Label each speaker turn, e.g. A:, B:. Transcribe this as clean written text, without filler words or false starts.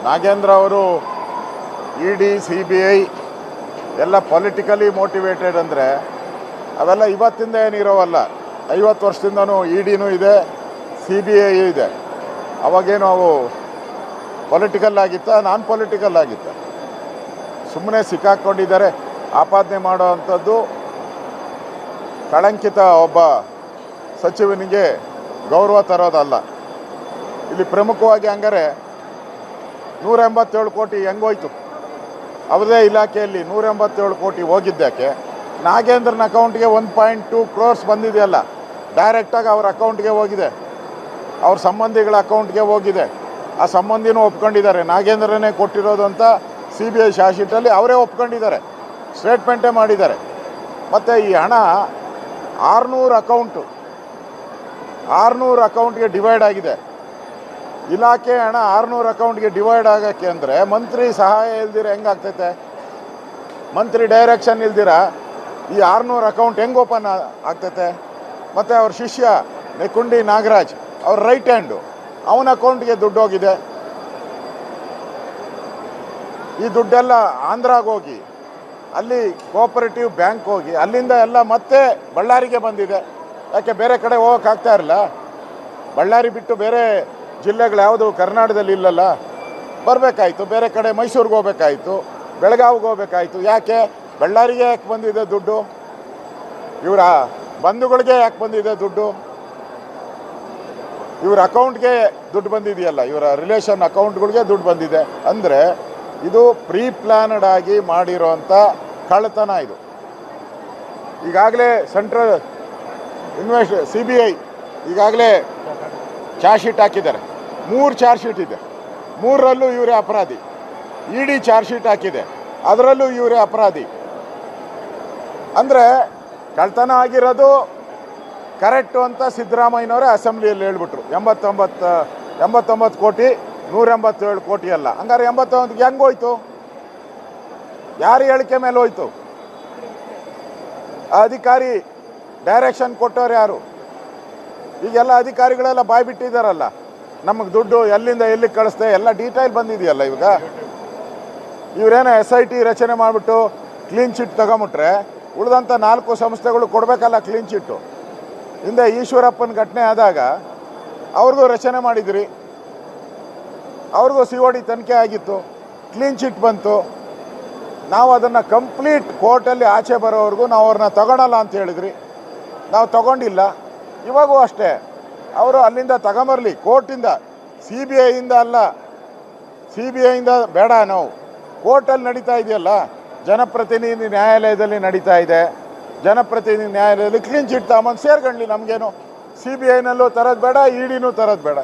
A: ನಾಗೇಂದ್ರ ಅವರು ED CBI ಎಲ್ಲ politically motivated ಅಂದರೆ ಅವೆಲ್ಲ ಇವತ್ತಿಂದ ಏನಿರೋವಲ್ಲ. 50 ವರ್ಷದಿಂದನೂ EDನೂ ಇದೆ, CBI ಇದೆ. ಅವಾಗೇನು ಅವು ಪೊಲಿಟಿಕಲ್ ಆಗಿತ್ತ, ನಾನ್ ಪೊಲಿಟಿಕಲ್ ಆಗಿತ್ತ? ಸುಮ್ಮನೆ ಸಿಕ್ಕಾಕ್ಕೊಂಡಿದ್ದಾರೆ. ಆಪಾದನೆ ಮಾಡೋ ಅಂಥದ್ದು ಕಳಂಕಿತ ಒಬ್ಬ ಸಚಿವನಿಗೆ ಗೌರವ ತರೋದಲ್ಲ. ಇಲ್ಲಿ ಪ್ರಮುಖವಾಗಿ ಹಂಗಾರೆ 187 ಕೋಟಿ ಹೆಂಗೋಯ್ತು? ಅವರದೇ ಇಲಾಖೆಯಲ್ಲಿ 187 ಕೋಟಿ ಹೋಗಿದ್ದಕ್ಕೆ ನಾಗೇಂದ್ರನ ಅಕೌಂಟ್ಗೆ 1.2 crores ಬಂದಿದೆಯಲ್ಲ, ಡೈರೆಕ್ಟಾಗಿ ಅವ್ರ ಅಕೌಂಟ್ಗೆ ಹೋಗಿದೆ, ಅವ್ರ ಸಂಬಂಧಿಗಳ ಅಕೌಂಟ್ಗೆ ಹೋಗಿದೆ. ಆ ಸಂಬಂಧಿನೂ ಒಪ್ಕೊಂಡಿದ್ದಾರೆ, ನಾಗೇಂದ್ರನೇ ಕೊಟ್ಟಿರೋದು ಅಂತ CBI ಚಾರ್ಜ್ ಶೀಟಲ್ಲಿ ಅವರೇ ಒಪ್ಕೊಂಡಿದ್ದಾರೆ, ಸ್ಟೇಟ್ಮೆಂಟೇ ಮಾಡಿದ್ದಾರೆ. ಮತ್ತು ಈ ಹಣ 600 ಅಕೌಂಟ್ಗೆ ಡಿವೈಡ್ ಆಗಿದೆ. ಇಲಾಖೆ ಹಣ 600 ಅಕೌಂಟ್ಗೆ ಡಿವೈಡ್ ಆಗೋಕ್ಕೆ ಅಂದರೆ ಮಂತ್ರಿ ಸಹಾಯ ಇಲ್ದಿರ ಹೆಂಗಾಗ್ತೈತೆ? ಮಂತ್ರಿ ಡೈರೆಕ್ಷನ್ ಇಲ್ದಿರ ಈ 600 ಅಕೌಂಟ್ ಹೆಂಗೆ ಓಪನ್ ಆಗ್ತೈತೆ? ಮತ್ತು ಅವ್ರ ಶಿಷ್ಯ ನೆಕ್ಕುಂಡಿ ನಾಗರಾಜ್, ಅವ್ರ ರೈಟ್ ಹ್ಯಾಂಡು, ಅವನ ಅಕೌಂಟ್ಗೆ ದುಡ್ಡು ಹೋಗಿದೆ. ಈ ದುಡ್ಡೆಲ್ಲ ಆಂಧ್ರಾಗೆ ಹೋಗಿ, ಅಲ್ಲಿ ಕೋಆಪರೇಟಿವ್ ಬ್ಯಾಂಕ್ ಹೋಗಿ, ಅಲ್ಲಿಂದ ಎಲ್ಲ ಮತ್ತೆ ಬಳ್ಳಾರಿಗೆ ಬಂದಿದೆ. ಯಾಕೆ ಬೇರೆ ಕಡೆ ಹೋಗೋಕ್ಕಾಗ್ತಾ ಇರಲ್ಲ? ಬಳ್ಳಾರಿ ಬಿಟ್ಟು ಬೇರೆ ಜಿಲ್ಲೆಗಳು ಯಾವುದು ಕರ್ನಾಟಕದಲ್ಲಿ ಇಲ್ಲಲ್ಲ, ಬರಬೇಕಾಯ್ತು. ಬೇರೆ ಕಡೆ ಮೈಸೂರಿಗೆ ಹೋಗ್ಬೇಕಾಯ್ತು, ಬೆಳಗಾವಿಗೆ ಹೋಗ್ಬೇಕಾಯ್ತು. ಯಾಕೆ ಬಳ್ಳಾರಿಗೆ ಯಾಕೆ ಬಂದಿದೆ ದುಡ್ಡು? ಇವರ ಬಂಧುಗಳಿಗೆ ಯಾಕೆ ಬಂದಿದೆ ದುಡ್ಡು? ಇವ್ರ ಅಕೌಂಟ್ಗೆ ದುಡ್ಡು ಬಂದಿದೆಯಲ್ಲ, ಇವರ ರಿಲೇಷನ್ ಅಕೌಂಟ್ಗಳಿಗೆ ದುಡ್ಡು ಬಂದಿದೆ ಅಂದರೆ ಇದು ಪ್ರೀ ಪ್ಲ್ಯಾನ್ಡ್ ಆಗಿ ಮಾಡಿರೋಂಥ ಕಳ್ಳತನ ಇದು. ಈಗಾಗಲೇ ಸೆಂಟ್ರಲ್ CBI ಈಗಾಗಲೇ ಚಾರ್ಜ್ ಶೀಟ್ ಹಾಕಿದ್ದಾರೆ. 3 ಚಾರ್ಜ್ ಶೀಟ್ ಇದೆ, 3ರಲ್ಲೂ ಇವರೇ ಅಪರಾಧಿ. ED ಚಾರ್ಜ್ ಶೀಟ್ ಹಾಕಿದೆ, ಅದರಲ್ಲೂ ಇವರೇ ಅಪರಾಧಿ. ಅಂದರೆ ಕಳ್ಳತನ ಆಗಿರೋದು ಕರೆಕ್ಟು ಅಂತ ಸಿದ್ದರಾಮಯ್ಯನವರೇ ಅಸೆಂಬ್ಲಿಯಲ್ಲಿ ಹೇಳ್ಬಿಟ್ರು. 89 ಕೋಟಿ 187 ಕೋಟಿ ಅಲ್ಲ. ಹಂಗಾರೆ 89ಗೆ ಹೆಂಗೆ ಹೋಯ್ತು? ಯಾರು ಹೇಳಿಕೆ ಮೇಲೆ ಹೋಯ್ತು? ಆ ಅಧಿಕಾರಿ ಡೈರೆಕ್ಷನ್ ಕೊಟ್ಟವ್ರು ಯಾರು? ಈಗೆಲ್ಲ ಅಧಿಕಾರಿಗಳೆಲ್ಲ ಬಾಯ್ ಬಿಟ್ಟಿದ್ದಾರಲ್ಲ, ನಮಗೆ ದುಡ್ಡು ಎಲ್ಲಿಂದ ಎಲ್ಲಿಗೆ ಕಳಿಸ್ದೆ ಎಲ್ಲ ಡೀಟೇಲ್ ಬಂದಿದೆಯಲ್ಲ. ಇವಾಗ ಇವರೇನೋ SIT ರಚನೆ ಮಾಡಿಬಿಟ್ಟು ಕ್ಲೀನ್ ಚಿಟ್ ತಗೊಂಬಿಟ್ರೆ ಉಳಿದಂಥ 4 ಸಂಸ್ಥೆಗಳು ಕೊಡಬೇಕಲ್ಲ ಕ್ಲೀನ್ ಚಿಟ್ಟು. ಹಿಂದೆ ಈಶ್ವರಪ್ಪನ ಘಟನೆ ಆದಾಗ ಅವ್ರಿಗೂ ರಚನೆ ಮಾಡಿದ್ರಿ, ಅವ್ರಿಗೂ COD ತನಿಖೆ ಆಗಿತ್ತು, ಕ್ಲೀನ್ ಚಿಟ್ ಬಂತು. ನಾವು ಅದನ್ನು ಕಂಪ್ಲೀಟ್ ಕೋರ್ಟಲ್ಲಿ ಆಚೆ ಬರೋವರೆಗೂ ನಾವು ಅವ್ರನ್ನ ತಗೊಳಲ್ಲ ಅಂತ ಹೇಳಿದ್ರಿ, ನಾವು ತಗೊಂಡಿಲ್ಲ. ಇವಾಗೂ ಅಷ್ಟೇ, ಅವರು ಅಲ್ಲಿಂದ ತಗೊಂಬರಲಿ ಕೋರ್ಟಿಂದ, CBIಯಿಂದ ಅಲ್ಲ. CBIಯಿಂದ ಬೇಡ, ನಾವು ಕೋರ್ಟಲ್ಲಿ ನಡೀತಾ ಇದೆಯಲ್ಲ, ಜನಪ್ರತಿನಿಧಿ ನ್ಯಾಯಾಲಯದಲ್ಲಿ ನಡೀತಾ ಇದೆ. ಜನಪ್ರತಿನಿಧಿ ನ್ಯಾಯಾಲಯದಲ್ಲಿ ಕ್ಲೀನ್ ಚಿಟ್ ತಗೊಂಬಂದು ಸೇರ್ಕೊಳ್ಳಿ, ನಮಗೇನು CBIನಲ್ಲೂ ತರೋದು ಬೇಡ, EDನೂ ತರೋದು ಬೇಡ.